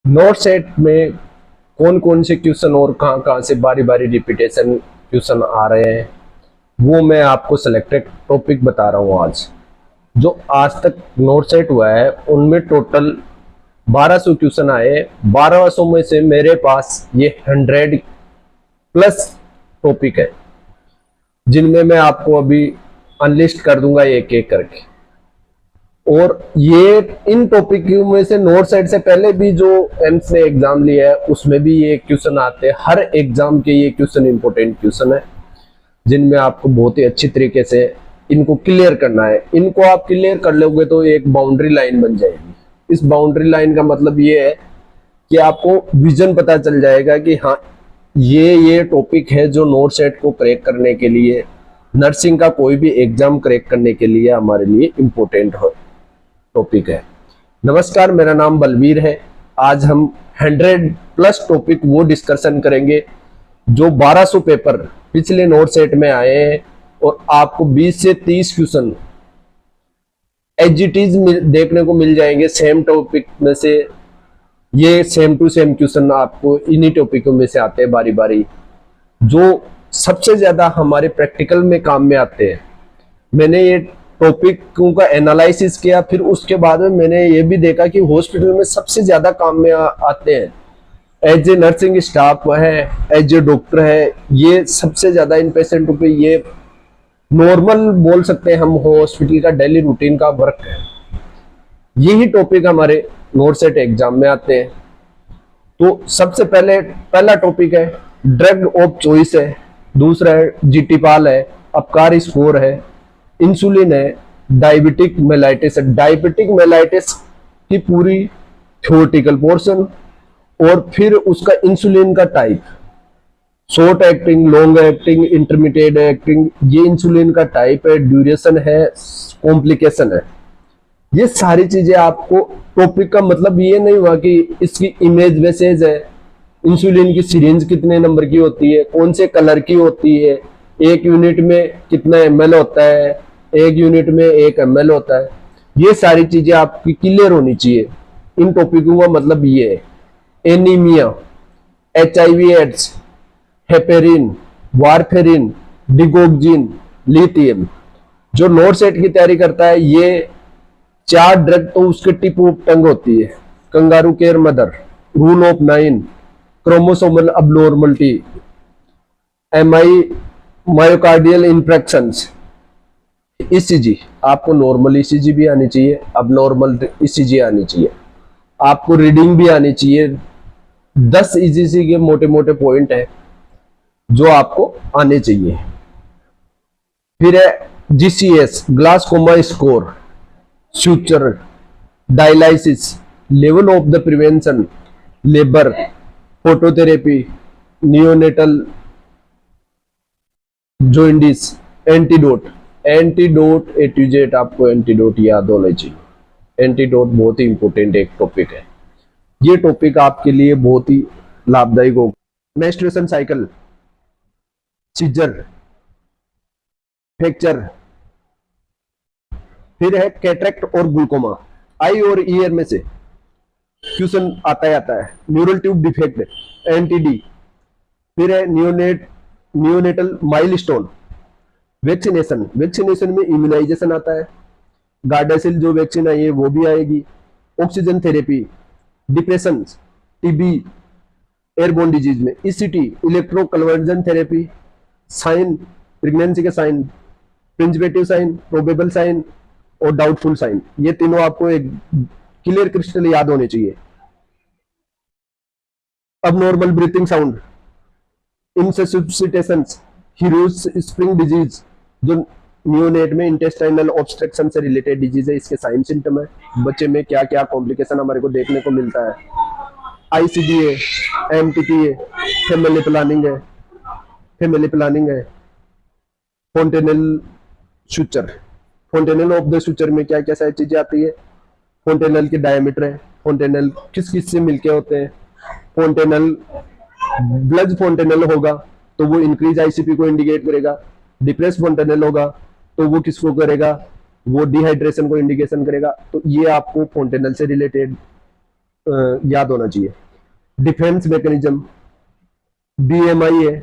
Not set में कौन कौन से क्वेश्चन और कहाँ कहाँ से बारी बारी रिपीटेशन क्वेश्चन आ रहे हैं, वो मैं आपको सिलेक्टेड टॉपिक बता रहा हूँ। आज जो आज तक नोट सेट हुआ है उनमें टोटल 1200 क्वेश्चन आए। 1200 में से मेरे पास ये 100 प्लस टॉपिक है, जिनमें मैं आपको अभी अनलिस्ट कर दूंगा एक एक करके। और ये इन टॉपिक में से नोट सेट से पहले भी जो एम्स ने एग्जाम लिया है उसमें भी ये क्वेश्चन आते हैं। हर एग्जाम के ये क्वेश्चन इंपॉर्टेंट क्वेश्चन है, जिनमें आपको बहुत ही अच्छी तरीके से इनको क्लियर करना है। इनको आप क्लियर कर लोगे तो एक बाउंड्री लाइन बन जाएगी। इस बाउंड्री लाइन का मतलब ये है कि आपको विजन पता चल जाएगा कि हाँ, ये टॉपिक है जो नोट सेट को क्रैक करने के लिए, नर्सिंग का कोई भी एग्जाम क्रैक करने के लिए हमारे लिए इम्पोर्टेंट टॉपिक है। नमस्कार, मेरा नाम बलवीर है। आज हम 100 प्लस टॉपिक वो डिस्कशन करेंगे जो 1200 पेपर पिछले नोट सेट में आए हैं, और आपको 20 से 30 क्वेश्चन एज इट इज देखने को मिल जाएंगे सेम टॉपिक में से। ये सेम टू सेम क्वेश्चन आपको इन्हीं टॉपिकों में से आते हैं बारी बारी, जो सबसे ज्यादा हमारे प्रैक्टिकल में काम में आते हैं। मैंने ये टॉपिकों का एनालिसिस किया, फिर उसके बाद में मैंने ये भी देखा कि हॉस्पिटल में सबसे ज्यादा काम में आते हैं। एज ए नर्सिंग स्टाफ है, एज ए डॉक्टर है, ये सबसे ज्यादा इन पेशेंटों पे ये नॉर्मल बोल सकते हैं हम, हॉस्पिटल का डेली रूटीन का वर्क है। यही टॉपिक हमारे नोट सेट एग्जाम में आते हैं। तो सबसे पहला टॉपिक है ड्रग ऑफ चॉइस है, दूसरा है जीटीपाल है, अपकार स्कोर है, इंसुलिन है, डायबिटिक मेलाइटिस है। डायबिटिक मेलाइटिस की पूरी थ्योरेटिकल पोर्शन, और फिर उसका इंसुलिन का type, short acting, long acting, intermediate acting, ये इंसुलिन का टाइप है, ड्यूरेशन है, कॉम्प्लिकेशन है। ये सारी चीजें आपको, टॉपिक का मतलब ये नहीं हुआ कि इसकी इमेज मैसेज है, इंसुलिन की सिरिंज कितने नंबर की होती है, कौन से कलर की होती है, एक यूनिट में कितना ml होता है, एक यूनिट में 1 ml होता है। ये सारी चीजें आपकी क्लियर होनी चाहिए। इन टॉपिकों का मतलब ये है anaemia, HIV AIDS, heparin, warfarin, digoxin, lithium. जो नोट सेट की तैयारी करता है, ये 4 ड्रग तो उसके टिप ऑफ टंग होती है। Kangaroo care mother, rule of 9, chromosomal abnormality, MI, myocardial infarctions, ECG। आपको नॉर्मल ECG भी आनी चाहिए, अब ECG आनी चाहिए, आपको रीडिंग भी आनी चाहिए। 10 ECG के मोटे मोटे पॉइंट है जो आपको आने चाहिए। फिर है GCS, Glasgow coma score, suture, dialysis, level of the prevention, labour, phototherapy, neonatal jaundice, antidote. Antidote A to Z आपको एंटीडोट याद होना चाहिए। एंटीडोट बहुत ही इंपॉर्टेंट एक टॉपिक है। ये टॉपिक आपके लिए बहुत ही लाभदायक होगा। मेंस्ट्रुएशन साइकिल, सीजर, फ्रैक्चर, फिर है कैटरेक्ट और ग्लूकोमा। आई और ईयर में से क्वेश्चन आता है। Neural tube defect, NTD। फिर है नियोनेटल माइलस्टोन। वैक्सीनेशन में इम्यूनाइजेशन आता है। गार्डासिल जो वैक्सीन आई है वो भी आएगी। Oxygen therapy, depression, TB, airborne disease में ECT, electro conversion therapy, sign, pregnancy के साइन, प्रिंसिपेटिव साइन, प्रोबेबल साइन और डाउटफुल साइन। ये तीनों आपको एक क्लियर क्रिस्टल याद होने चाहिए। अब normal breathing sound, intussusceptions, Hirschsprung disease, जो नियोनेट में इंटेस्टाइनल ऑब्स्ट्रक्शन से रिलेटेड डिजीज है, इसके साइन सिम्टम है। बच्चे में क्या क्या कॉम्प्लिकेशन हमारे को देखने को मिलता है। ICD है, MTP है, फैमिली प्लानिंग है, फोंटेनल सुचर। फोंटेनल ऑफ द सुचर में क्या क्या सारी चीजें आती है। फोंटेनल के डायमीटर है, फोंटेनल किस किस से मिलके होते हैं। फोंटेनल, ब्लड फोंटेनल होगा तो वो इंक्रीज ICP को इंडिकेट करेगा। डिप्रेस फोंटेनल होगा तो वो किसको करेगा, वो डिहाइड्रेशन को इंडिकेशन करेगा। तो ये आपको फोंटेनल से रिलेटेड याद होना चाहिए। डिफेंस मैकेनिज्म, बीएमआई है,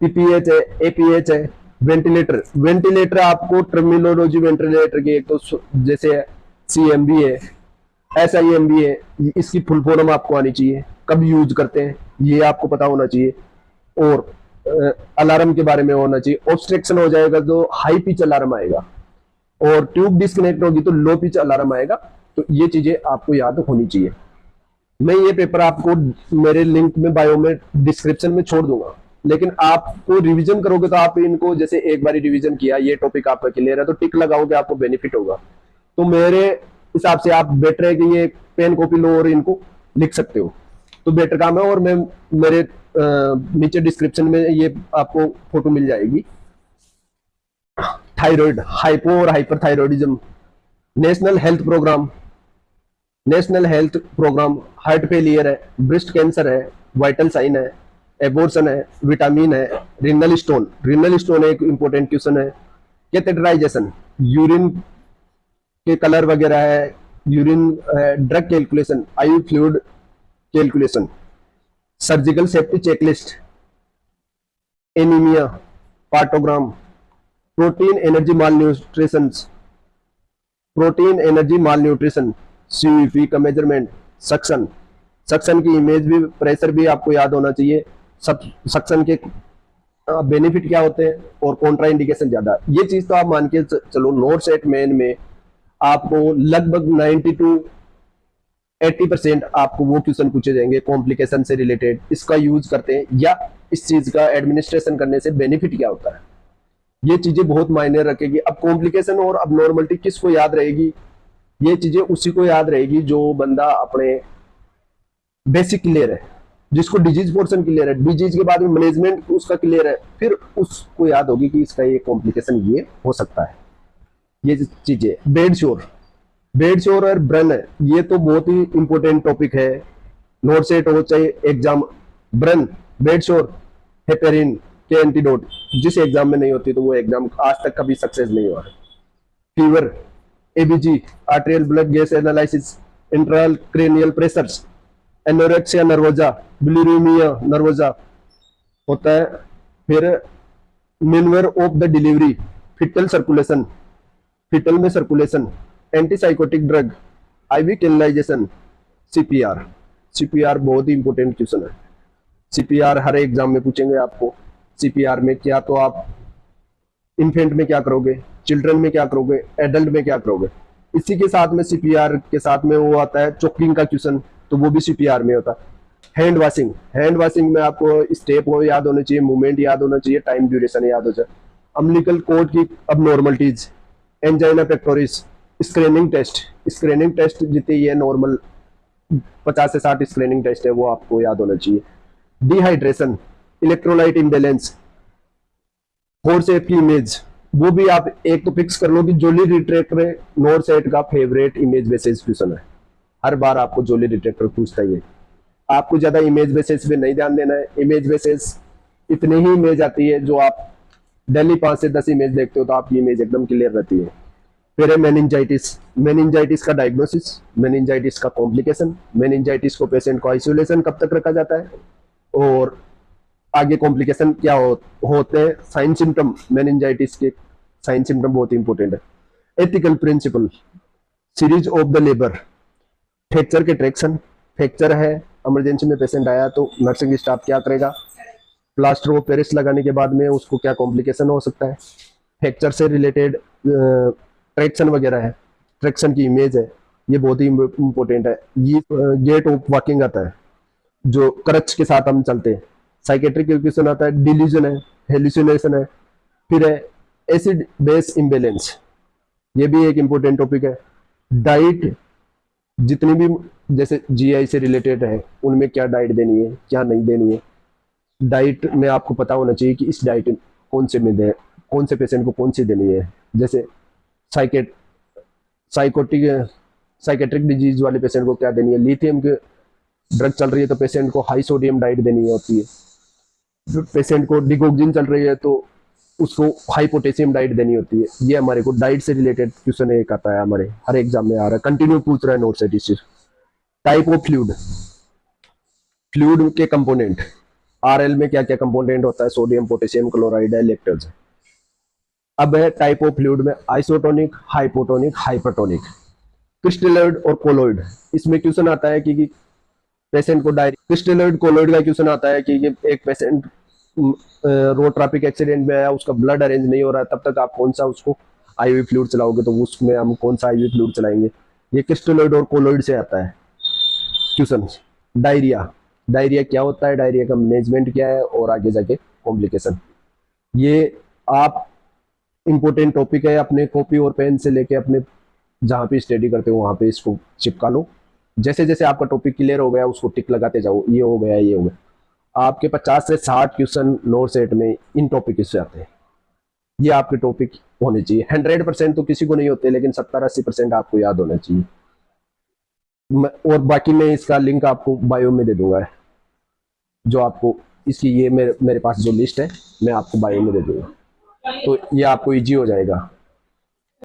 पीपीएच है, एपीएच है, वेंटिलेटर। वेंटिलेटर आपको टर्मिनोलॉजी वेंटिलेटर की एक तो जैसे सीएमबी है, एसआईएमबी है, इसकी फुल फॉर्म आपको आनी चाहिए, कब यूज करते हैं ये आपको पता होना चाहिए, और अलार्म के बारे में होना चाहिए। ऑब्स्ट्रक्शन हो जाएगा तो हाई पिच अलार्म आएगा, और ट्यूब डिस्कनेक्ट होगी तो लो पिच अलार्म आएगा। तो ये चीजें आपको याद होनी चाहिए। मैं ये पेपर आपको मेरे लिंक में बायो में डिस्क्रिप्शन में छोड़ दूंगा, लेकिन आपको रिवीजन करोगे तो आप इनको जैसे एक बार रिवीजन किया, ये टॉपिक आपका क्लियर है तो टिक लगाओगे, आपको बेनिफिट होगा। तो मेरे हिसाब से आप बेटर है कि ये पेन कॉपी लो और इनको लिख सकते हो, तो बेटर काम है। और मैं मेरे नीचे डिस्क्रिप्शन में ये आपको फोटो मिल जाएगी। थायराइड, हाइपो और hyperthyroidism, national health programme, national health programme, heart failure है, ब्रेस्ट कैंसर है, वाइटल साइन है, एबोर्शन है, विटामिन है, रिनल स्टोन। रिनल स्टोन एक इंपॉर्टेंट क्वेश्चन है। कैथेटराइजेशन, यूरिन के कलर वगैरह है, urine drug calculation, IV fluid calculation, surgical safety checklist, anaemia, partogram, protein energy malnutrition, protein energy malnutrition, CVP का measurement, suction, suction की image भी, pressure भी आपको याद होना चाहिए। सब सक्शन के बेनिफिट क्या होते हैं और कॉन्ट्रा इंडिकेशन ज्यादा, ये चीज तो आप मान के चलो। नोट सेट मेन में आपको लगभग 90 to 80% आपको वो क्वेश्चन पूछे जाएंगे कॉम्प्लिकेशन से रिलेटेड, इसका यूज करते हैं या इस चीज का एडमिनिस्ट्रेशन करने से बेनिफिट क्या होता है, ये चीजें बहुत मायने रखेगी। अब कॉम्प्लिकेशन और अब नॉर्मलिटी किसको याद रहेगी, ये चीजें उसी को याद रहेगी जो बंदा अपने बेसिक क्लियर है, जिसको डिजीज पोर्शन क्लियर है, डिजीज के बाद में मैनेजमेंट उसका क्लियर है, फिर उसको याद होगी कि इसका ये कॉम्प्लिकेशन ये हो सकता है। ये चीजें बेड श्योर, बेड श्योर और ब्रन है, ये तो बहुत ही इंपॉर्टेंट टॉपिक है। नोट सेट हो चाहे एग्जाम, ब्रन, बेड श्योर, हेपेरिन के एंटीडोट, जिस एग्जाम में नहीं होती तो वो एग्जाम आज तक कभी सक्सेस नहीं हुआ है। Fever, ABG, arterial blood gas analysis, intracranial pressures, anorexia nervosa, bulimia nervosa होता है। फिर manoeuvre of the delivery, fetal circulation, fetal में circulation, antipsychotic drug, IV cannulation, CPR. CPR बहुत ही इंपॉर्टेंट क्वेश्चन है। सीपीआर हर एग्जाम में पूछेंगे आपको। सीपीआर में क्या तो आप इन्फेंट में क्या करोगे, चिल्ड्रन में क्या करोगे, एडल्ट में क्या करोगे। इसी के साथ में सीपीआर के साथ में वो आता है चोकिंग का क्वेश्चन, तो वो भी सीपीआर में होता है। हैंड वॉशिंग, हैंड वॉशिंग में आपको स्टेप वो याद होने चाहिए, मूवमेंट याद होना चाहिए, टाइम ड्यूरेशन याद हो जाए। अम्बिलिकल कॉर्ड की abnormalities, angina pectoris, screening test, screening test जितनी ये नॉर्मल 50 से 60 स्क्रीनिंग टेस्ट है वो आपको याद होना चाहिए। डिहाइड्रेशन, इलेक्ट्रोलाइट इम्बेलेंस, फोरसेट की इमेज, वो भी आप एक तो फिक्स कर लो कि जोली रिट्रैक्टर नोट सेट का फेवरेट इमेज बेसिस क्वेश्चन है। हर बार आपको जोली रिट्रैक्टर पूछता ही है। आपको ज्यादा इमेज बेसिस पे नहीं ध्यान देना है। इमेज बेसिस इतनी ही इमेज आती है जो आप डेली 5 से 10 इमेज देखते हो तो आपकी इमेज एकदम क्लियर रहती है। फिर है मेनिंजाइटिस, मेनिंजाइटिस का डायग्नोसिस, मेनिंजाइटिस का कॉम्प्लिकेशन, मेनिंजाइटिस को पेशेंट को आइसोलेशन कब तक रखा जाता है और आगे कॉम्प्लिकेशन क्या होते हैं। साइन सिम्टम, मेनिंजाइटिस के साइन सिम्टम बहुत इंपॉर्टेंट है। Ethical principle, series of the labour, fracture के ट्रैक्शन, फ्रैक्चर है इमरजेंसी में पेशेंट आया तो नर्सिंग स्टाफ क्या करेगा, प्लास्टर ऑफ पेरिस लगाने के बाद में उसको क्या कॉम्प्लिकेशन हो सकता है, फ्रैक्चर से रिलेटेड ट्रैक्शन वगैरह है, ट्रैक्शन की इमेज है, ये बहुत ही इंपॉर्टेंट है। ये गेट ऑफ वॉकिंग आता है जो क्रच के साथ हम चलते हैं। साइकेट्रिक क्वेश्चन आता है, डिल्यूजन है, हेलुसिनेशन है। फिर है एसिड बेस इम्बेलेंस, ये भी एक इंपॉर्टेंट टॉपिक है। डाइट, जितनी भी जैसे जीआई से रिलेटेड है उनमें क्या डाइट देनी है क्या नहीं देनी है। डाइट में आपको पता होना चाहिए कि इस डाइट कौन से में दे, कौन से पेशेंट को कौन सी देनी है। जैसे साइकेट्रिक डिजीज वाले पेशेंट को क्या देनी है, लिथियम के ड्रग चल रही है तो पेशेंट को हाई सोडियम डाइट देनी होती है। पेशेंट को डिगोक्सिन चल रही है तो उसको हाई पोटेशियम डाइट देनी होती है। ये हमारे को डाइट से रिलेटेड क्वेश्चन एक आता है, हमारे हर एग्जाम में आ रहा है, कंटिन्यू पूछ रहा है नोट से teacher. Type of fluid, fluid के कंपोनेंट, आरएल में क्या क्या कंपोनेंट होता है, सोडियम, पोटेशियम क्लोराइड है, इलेक्ट्रोज। अब है टाइप ऑफ फ्लूइड में आइसोटोनिक, हाइपोटोनिक, हाइपरटोनिक, क्रिस्टलोइड और कोलोइड। इसमें क्वेश्चन आता है कि पेशेंट को डायरी, क्रिस्टलोइड कोलोइड का क्वेश्चन आता है कि एक पेशेंट रोड ट्रैफिक एक्सीडेंट में आया, उसका ब्लड अरेंज नहीं हो रहा है, तब तक आप कौन सा उसको आईवी फ्लूइड चलाओगे, तो उसमें हम कौन सा आईवी फ्लूइड चलाएंगे। ये क्रिस्टलोइड और कोलोइड से आता है क्वेश्चन। डायरिया, डायरिया क्या होता है, डायरिया का मैनेजमेंट क्या है और आगे जाके कॉम्प्लिकेशन। ये आप इंपॉर्टेंट टॉपिक है, अपने कॉपी और पेन से लेके अपने जहाँ पे स्टडी करते हो वहाँ पे इसको चिपका लो। जैसे जैसे आपका टॉपिक क्लियर हो गया उसको टिक लगाते जाओ, ये हो गया, ये हो गया। आपके 50 से 60 क्वेश्चन नोट सेट में इन टॉपिक से आते हैं। ये आपके टॉपिक होने चाहिए। 100% तो किसी को नहीं होते, लेकिन 70-80% आपको याद होना चाहिए। और बाकी मैं इसका लिंक आपको बायो में दे दूंगा, जो आपको इसकी ये मेरे पास जो लिस्ट है मैं आपको बायो में दे दूंगा, तो ये आपको इजी हो जाएगा।